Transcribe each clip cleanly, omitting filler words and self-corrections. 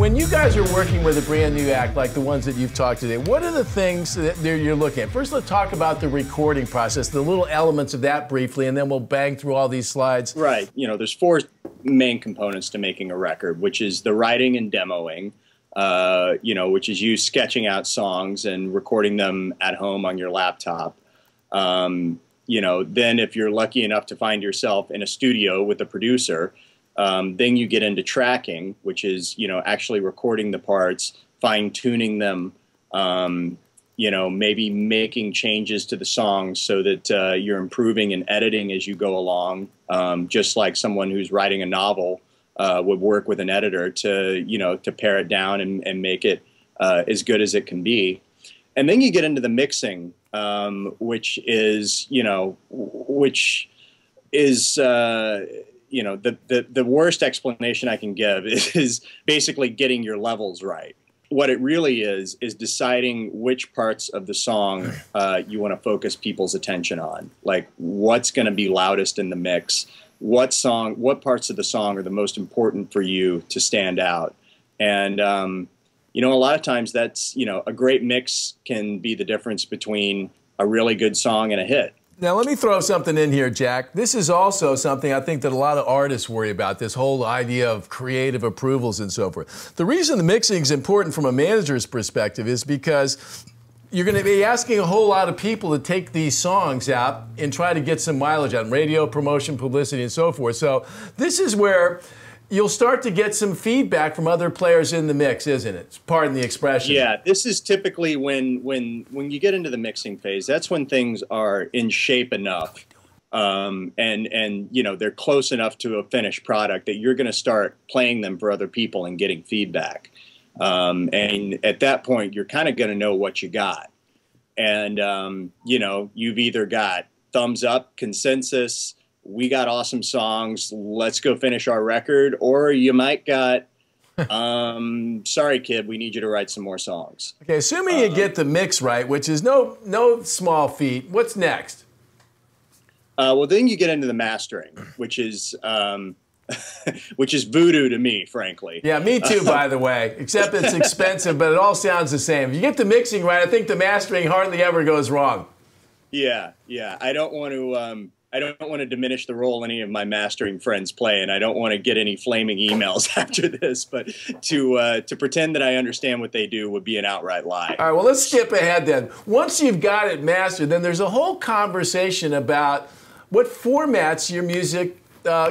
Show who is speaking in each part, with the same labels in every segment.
Speaker 1: When you guys are working with a brand new act like the ones that you've talked today, what are the things that you're looking at? First, let's talk about the recording process, the little elements of that briefly, and then we'll bang through all these slides.
Speaker 2: Right. You know, there's four main components to making a record, which is the writing and demoing, you know, which is you sketching out songs and recording them at home on your laptop. You know, then if you're lucky enough to find yourself in a studio with a producer, then you get into tracking, which is, you know, actually recording the parts, fine-tuning them, you know, maybe making changes to the songs so that you're improving and editing as you go along, just like someone who's writing a novel would work with an editor to, you know, to pare it down and make it as good as it can be. And then you get into the mixing, which is, you know, you know, the worst explanation I can give is basically getting your levels right. What it really is deciding which parts of the song you want to focus people's attention on. Like what's going to be loudest in the mix, what parts of the song are the most important for you to stand out. And, you know, a lot of times that's, you know, a great mix can be the difference between a really good song and a hit.
Speaker 1: Now, let me throw something in here, Jack. This is also something I think that a lot of artists worry about, this whole idea of creative approvals and so forth. The reason the mixing is important from a manager's perspective is because you're going to be asking a whole lot of people to take these songs out and try to get some mileage on radio, promotion, publicity, and so forth. So this is where you'll start to get some feedback from other players in the mix, isn't it? Pardon the expression.
Speaker 2: Yeah, this is typically when you get into the mixing phase. That's when things are in shape enough, and you know they're close enough to a finished product that you're going to start playing them for other people and getting feedback. And at that point, you're kind of going to know what you got, and you know you've either got thumbs up, consensus, we got awesome songs, let's go finish our record, or you might got, sorry kid, we need you to write some more songs.
Speaker 1: Okay, assuming you get the mix right, which is no small feat, what's next?
Speaker 2: Well, then you get into the mastering, which is which is voodoo to me, frankly.
Speaker 1: Yeah, me too, by the way, except it's expensive, but it all sounds the same. If you get the mixing right, I think the mastering hardly ever goes wrong.
Speaker 2: Yeah, yeah. I don't want to diminish the role any of my mastering friends play, and I don't want to get any flaming emails after this, but to pretend that I understand what they do would be an outright lie.
Speaker 1: All right, well, let's skip ahead then. Once you've got it mastered, then there's a whole conversation about what formats your music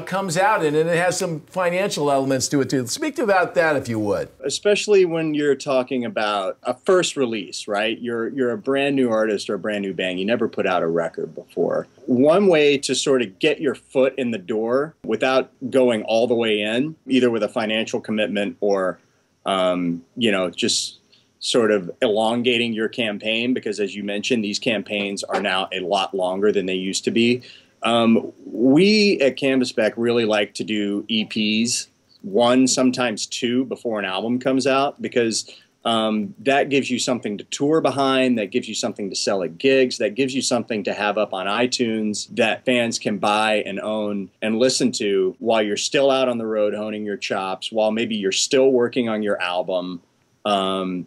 Speaker 1: comes out in, and it has some financial elements to it too. Speak about that if you would.
Speaker 2: Especially when you're talking about a first release, right? You're a brand new artist or a brand new band. You never put out a record before. One way to sort of get your foot in the door without going all the way in, either with a financial commitment or, you know, just sort of elongating your campaign, because as you mentioned, these campaigns are now a lot longer than they used to be. We at Canvasback really like to do EPs, one, sometimes two, before an album comes out, because that gives you something to tour behind, that gives you something to sell at gigs, that gives you something to have up on iTunes that fans can buy and own and listen to while you're still out on the road honing your chops, while maybe you're still working on your album and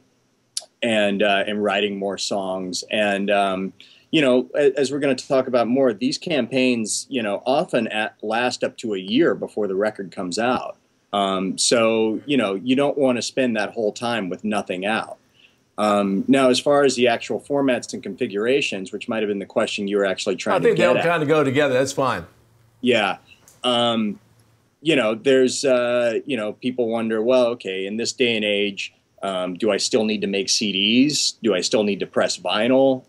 Speaker 2: writing more songs. And you know, as we're going to talk about more, these campaigns, you know, often last up to a year before the record comes out. So, you know, you don't want to spend that whole time with nothing out. Now, as far as the actual formats and configurations, which might have been the question you were actually trying to get at.
Speaker 1: I think they'll kind of go together. That's fine.
Speaker 2: Yeah. You know, there's, you know, people wonder, well, okay, in this day and age, do I still need to make CDs? Do I still need to press vinyl?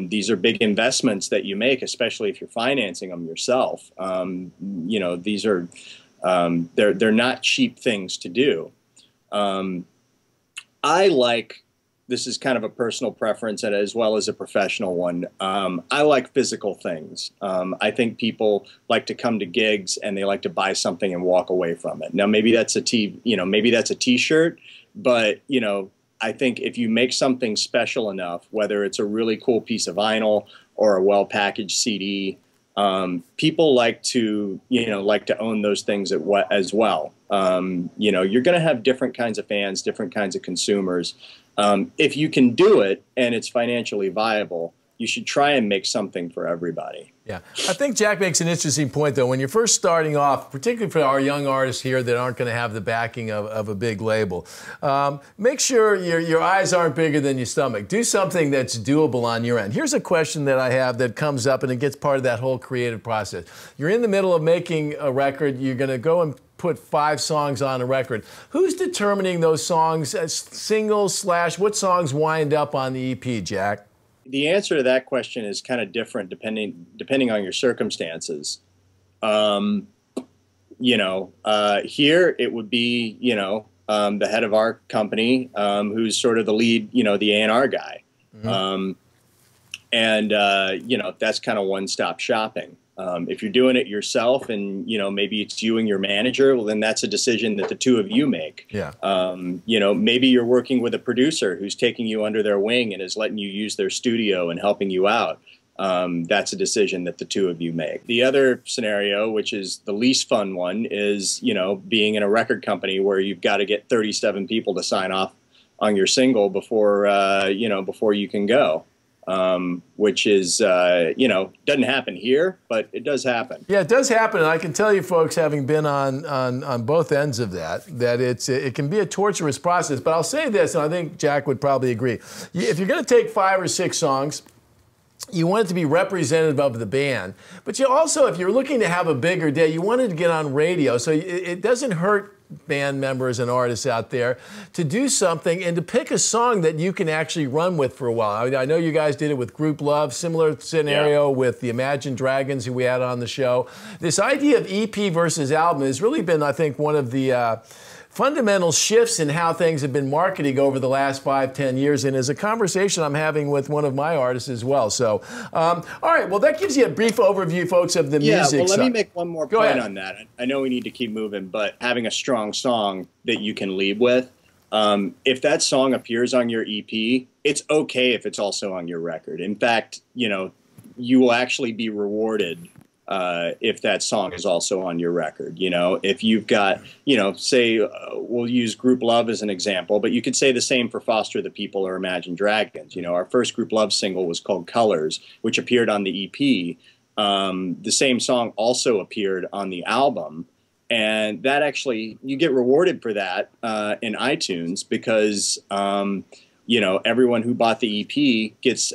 Speaker 2: These are big investments that you make, especially if you're financing them yourself. You know, these are they're not cheap things to do. I like, this is kind of a personal preference and as well as a professional one. I like physical things. I think people like to come to gigs and they like to buy something and walk away from it. Now, maybe that's maybe that's a T-shirt. But, you know, I think if you make something special enough, whether it's a really cool piece of vinyl or a well-packaged CD, People like to, like to own those things as well. You're going to have different kinds of fans, different kinds of consumers. If you can do it and it's financially viable, you should try and make something for everybody.
Speaker 1: Yeah, I think Jack makes an interesting point, though. When you're first starting off, particularly for our young artists here that aren't going to have the backing of a big label, make sure your eyes aren't bigger than your stomach. Do something that's doable on your end. Here's a question that I have that comes up, and it gets part of that whole creative process. You're in the middle of making a record. You're going to go and put 5 songs on a record. Who's determining those songs as singles / what songs wind up on the EP, Jack?
Speaker 2: The answer to that question is kind of different depending on your circumstances. Here it would be, the head of our company, who's sort of the lead, the A&R guy. Mm-hmm. That's kind of one-stop shopping. If you're doing it yourself and, maybe it's you and your manager, well, then that's a decision that the two of you make.
Speaker 1: Yeah.
Speaker 2: Maybe you're working with a producer who's taking you under their wing and is letting you use their studio and helping you out. That's a decision that the two of you make. The other scenario, which is the least fun one, is, being in a record company where you've got to get 37 people to sign off on your single before you can go. Which is, doesn't happen here, but it does happen.
Speaker 1: Yeah, it does happen, and I can tell you folks, having been on both ends of that it can be a torturous process. But I'll say this, and I think Jack would probably agree. If you're going to take 5 or 6 songs, you want it to be representative of the band. But you also, if you're looking to have a bigger day, you want it to get on radio. So it doesn't hurt band members and artists out there to do something and to pick a song that you can actually run with for a while. I know you guys did it with Group Love, similar scenario with the Imagine Dragons, who we had on the show. This idea of EP versus album has really been, I think, one of the fundamental shifts in how things have been marketing over the last 5-10 years, and is a conversation I'm having with one of my artists as well. So, all right, well, that gives you a brief overview, folks, of the music.
Speaker 2: Yeah, well, let me make one more point on that. I know we need to keep moving, but having a strong song that you can lead with, if that song appears on your EP, it's okay if it's also on your record. In fact, you will actually be rewarded if that song is also on your record. If you've got, say, we'll use Group Love as an example, but you could say the same for Foster the People or Imagine Dragons. Our first Group Love single was called Colors, which appeared on the EP. The same song also appeared on the album. And that actually, you get rewarded for that in iTunes because, everyone who bought the EP gets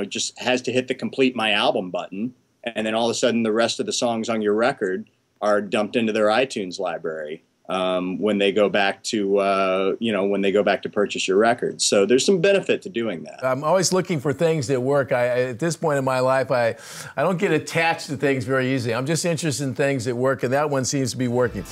Speaker 2: just has to hit the complete my album button. And then all of a sudden, the rest of the songs on your record are dumped into their iTunes library when they go back to purchase your record. So there's some benefit to doing that.
Speaker 1: I'm always looking for things that work. At this point in my life, I don't get attached to things very easily. I'm just interested in things that work, and that one seems to be working.